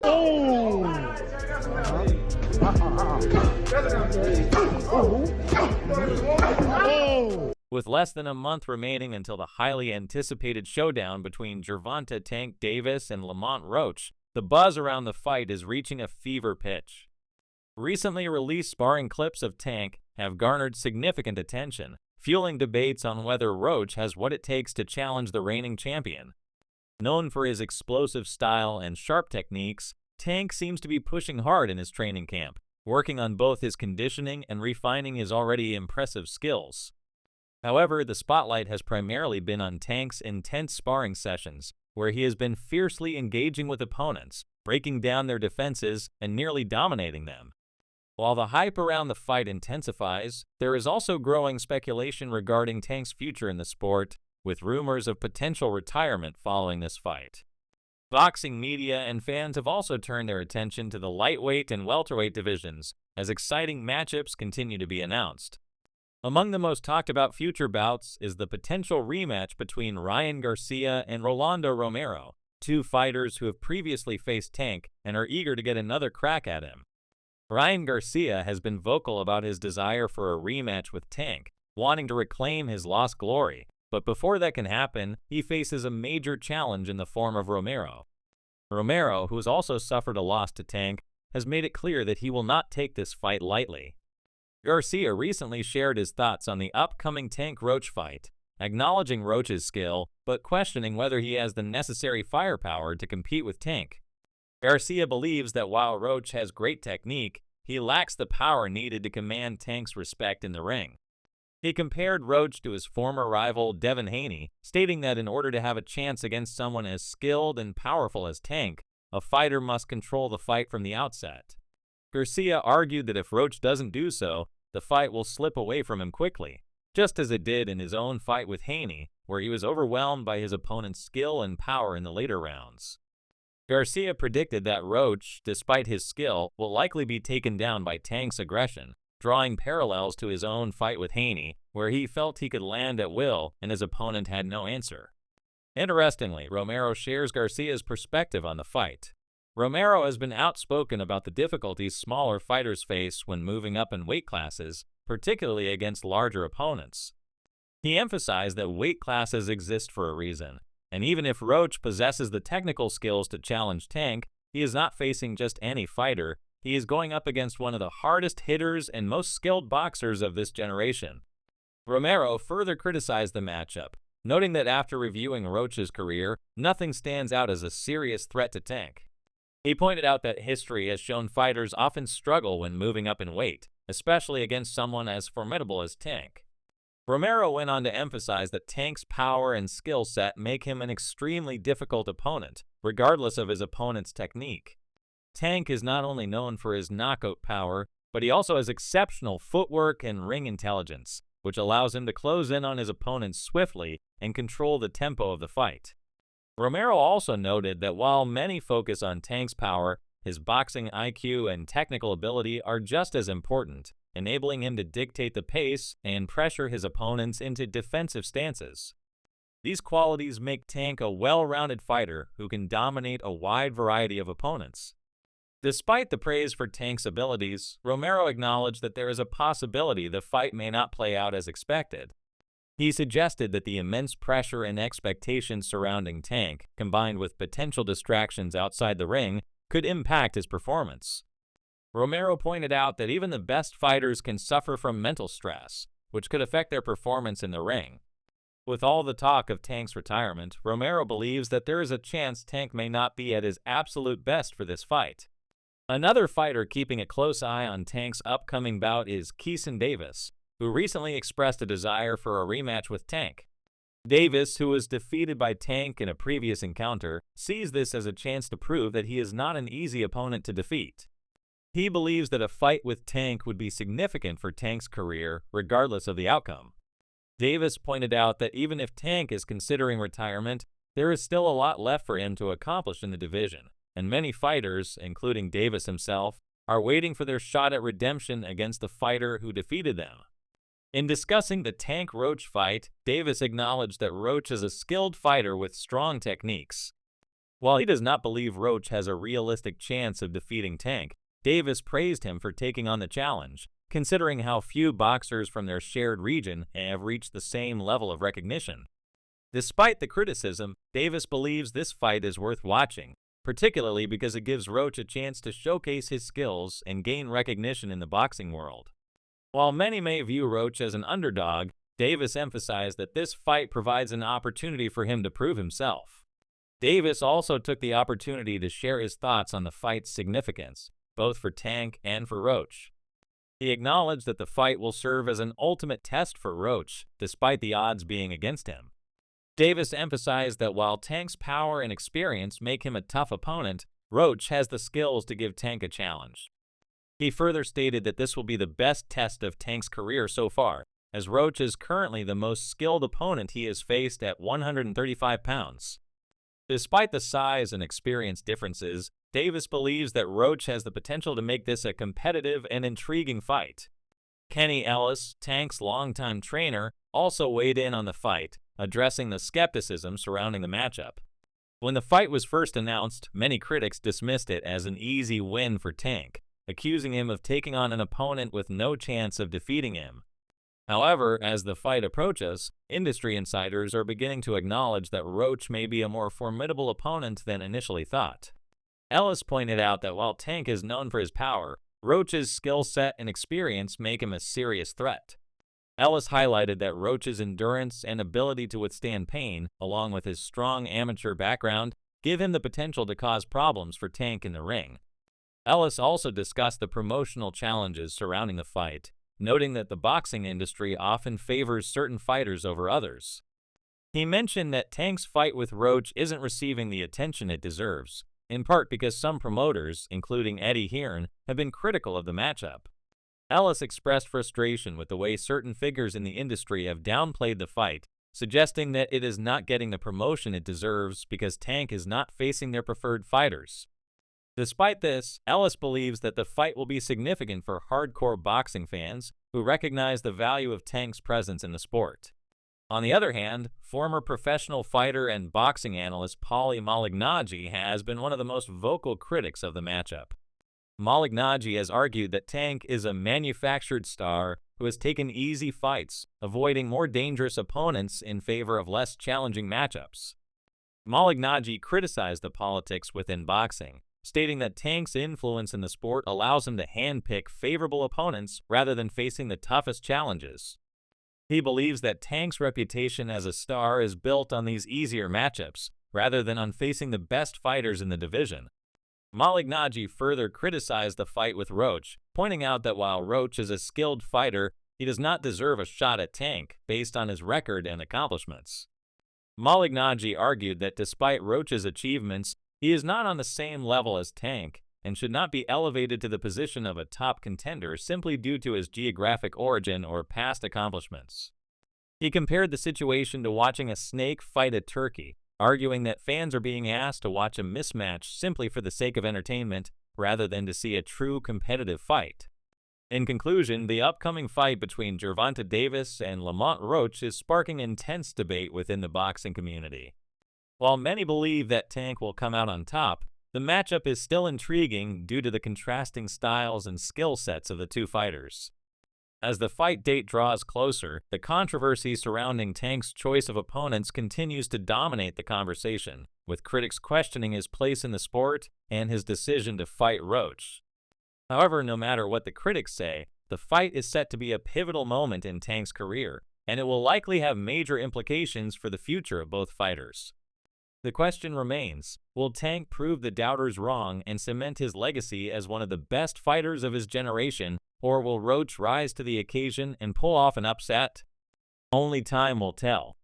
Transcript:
Oh! Oh! With less than a month remaining until the highly anticipated showdown between Gervonta Tank Davis and Lamont Roach, the buzz around the fight is reaching a fever pitch. Recently released sparring clips of Tank have garnered significant attention, fueling debates on whether Roach has what it takes to challenge the reigning champion. Known for his explosive style and sharp techniques, Tank seems to be pushing hard in his training camp, working on both his conditioning and refining his already impressive skills. However, the spotlight has primarily been on Tank's intense sparring sessions, where he has been fiercely engaging with opponents, breaking down their defenses, and nearly dominating them. While the hype around the fight intensifies, there is also growing speculation regarding Tank's future in the sport, with rumors of potential retirement following this fight. Boxing media and fans have also turned their attention to the lightweight and welterweight divisions, as exciting matchups continue to be announced. Among the most talked about future bouts is the potential rematch between Ryan Garcia and Rolando Romero, two fighters who have previously faced Tank and are eager to get another crack at him. Ryan Garcia has been vocal about his desire for a rematch with Tank, wanting to reclaim his lost glory, but before that can happen, he faces a major challenge in the form of Romero. Romero, who has also suffered a loss to Tank, has made it clear that he will not take this fight lightly. Garcia recently shared his thoughts on the upcoming Tank-Roach fight, acknowledging Roach's skill, but questioning whether he has the necessary firepower to compete with Tank. Garcia believes that while Roach has great technique, he lacks the power needed to command Tank's respect in the ring. He compared Roach to his former rival Devin Haney, stating that in order to have a chance against someone as skilled and powerful as Tank, a fighter must control the fight from the outset. Garcia argued that if Roach doesn't do so, the fight will slip away from him quickly, just as it did in his own fight with Haney, where he was overwhelmed by his opponent's skill and power in the later rounds. Garcia predicted that Roach, despite his skill, will likely be taken down by Tank's aggression, drawing parallels to his own fight with Haney, where he felt he could land at will and his opponent had no answer. Interestingly, Romero shares Garcia's perspective on the fight. Romero has been outspoken about the difficulties smaller fighters face when moving up in weight classes, particularly against larger opponents. He emphasized that weight classes exist for a reason, and even if Roach possesses the technical skills to challenge Tank, he is not facing just any fighter. He is going up against one of the hardest hitters and most skilled boxers of this generation. Romero further criticized the matchup, noting that after reviewing Roach's career, nothing stands out as a serious threat to Tank. He pointed out that history has shown fighters often struggle when moving up in weight, especially against someone as formidable as Tank. Romero went on to emphasize that Tank's power and skill set make him an extremely difficult opponent, regardless of his opponent's technique. Tank is not only known for his knockout power, but he also has exceptional footwork and ring intelligence, which allows him to close in on his opponent swiftly and control the tempo of the fight. Romero also noted that while many focus on Tank's power, his boxing IQ and technical ability are just as important, enabling him to dictate the pace and pressure his opponents into defensive stances. These qualities make Tank a well-rounded fighter who can dominate a wide variety of opponents. Despite the praise for Tank's abilities, Romero acknowledged that there is a possibility the fight may not play out as expected. He suggested that the immense pressure and expectations surrounding Tank, combined with potential distractions outside the ring, could impact his performance. Romero pointed out that even the best fighters can suffer from mental stress, which could affect their performance in the ring. With all the talk of Tank's retirement, Romero believes that there is a chance Tank may not be at his absolute best for this fight. Another fighter keeping a close eye on Tank's upcoming bout is Keeson Davis, who recently expressed a desire for a rematch with Tank. Davis, who was defeated by Tank in a previous encounter, sees this as a chance to prove that he is not an easy opponent to defeat. He believes that a fight with Tank would be significant for Tank's career, regardless of the outcome. Davis pointed out that even if Tank is considering retirement, there is still a lot left for him to accomplish in the division, and many fighters, including Davis himself, are waiting for their shot at redemption against the fighter who defeated them. In discussing the Tank-Roach fight, Davis acknowledged that Roach is a skilled fighter with strong techniques. While he does not believe Roach has a realistic chance of defeating Tank, Davis praised him for taking on the challenge, considering how few boxers from their shared region have reached the same level of recognition. Despite the criticism, Davis believes this fight is worth watching, particularly because it gives Roach a chance to showcase his skills and gain recognition in the boxing world. While many may view Roach as an underdog, Davis emphasized that this fight provides an opportunity for him to prove himself. Davis also took the opportunity to share his thoughts on the fight's significance, both for Tank and for Roach. He acknowledged that the fight will serve as an ultimate test for Roach, despite the odds being against him. Davis emphasized that while Tank's power and experience make him a tough opponent, Roach has the skills to give Tank a challenge. He further stated that this will be the best test of Tank's career so far, as Roach is currently the most skilled opponent he has faced at 135 pounds. Despite the size and experience differences, Davis believes that Roach has the potential to make this a competitive and intriguing fight. Kenny Ellis, Tank's longtime trainer, also weighed in on the fight, addressing the skepticism surrounding the matchup. When the fight was first announced, many critics dismissed it as an easy win for Tank, accusing him of taking on an opponent with no chance of defeating him. However, as the fight approaches, industry insiders are beginning to acknowledge that Roach may be a more formidable opponent than initially thought. Ellis pointed out that while Tank is known for his power, Roach's skill set and experience make him a serious threat. Ellis highlighted that Roach's endurance and ability to withstand pain, along with his strong amateur background, give him the potential to cause problems for Tank in the ring. Ellis also discussed the promotional challenges surrounding the fight, noting that the boxing industry often favors certain fighters over others. He mentioned that Tank's fight with Roach isn't receiving the attention it deserves, in part because some promoters, including Eddie Hearn, have been critical of the matchup. Ellis expressed frustration with the way certain figures in the industry have downplayed the fight, suggesting that it is not getting the promotion it deserves because Tank is not facing their preferred fighters. Despite this, Ellis believes that the fight will be significant for hardcore boxing fans who recognize the value of Tank's presence in the sport. On the other hand, former professional fighter and boxing analyst Paulie Malignaggi has been one of the most vocal critics of the matchup. Malignaggi has argued that Tank is a manufactured star who has taken easy fights, avoiding more dangerous opponents in favor of less challenging matchups. Malignaggi criticized the politics within boxing, stating that Tank's influence in the sport allows him to handpick favorable opponents rather than facing the toughest challenges. He believes that Tank's reputation as a star is built on these easier matchups, rather than on facing the best fighters in the division. Malignaggi further criticized the fight with Roach, pointing out that while Roach is a skilled fighter, he does not deserve a shot at Tank based on his record and accomplishments. Malignaggi argued that despite Roach's achievements, he is not on the same level as Tank and should not be elevated to the position of a top contender simply due to his geographic origin or past accomplishments. He compared the situation to watching a snake fight a turkey, arguing that fans are being asked to watch a mismatch simply for the sake of entertainment rather than to see a true competitive fight. In conclusion, the upcoming fight between Gervonta Davis and Lamont Roach is sparking intense debate within the boxing community. While many believe that Tank will come out on top, the matchup is still intriguing due to the contrasting styles and skill sets of the two fighters. As the fight date draws closer, the controversy surrounding Tank's choice of opponents continues to dominate the conversation, with critics questioning his place in the sport and his decision to fight Roach. However, no matter what the critics say, the fight is set to be a pivotal moment in Tank's career, and it will likely have major implications for the future of both fighters. The question remains, will Tank prove the doubters wrong and cement his legacy as one of the best fighters of his generation, or will Roach rise to the occasion and pull off an upset? Only time will tell.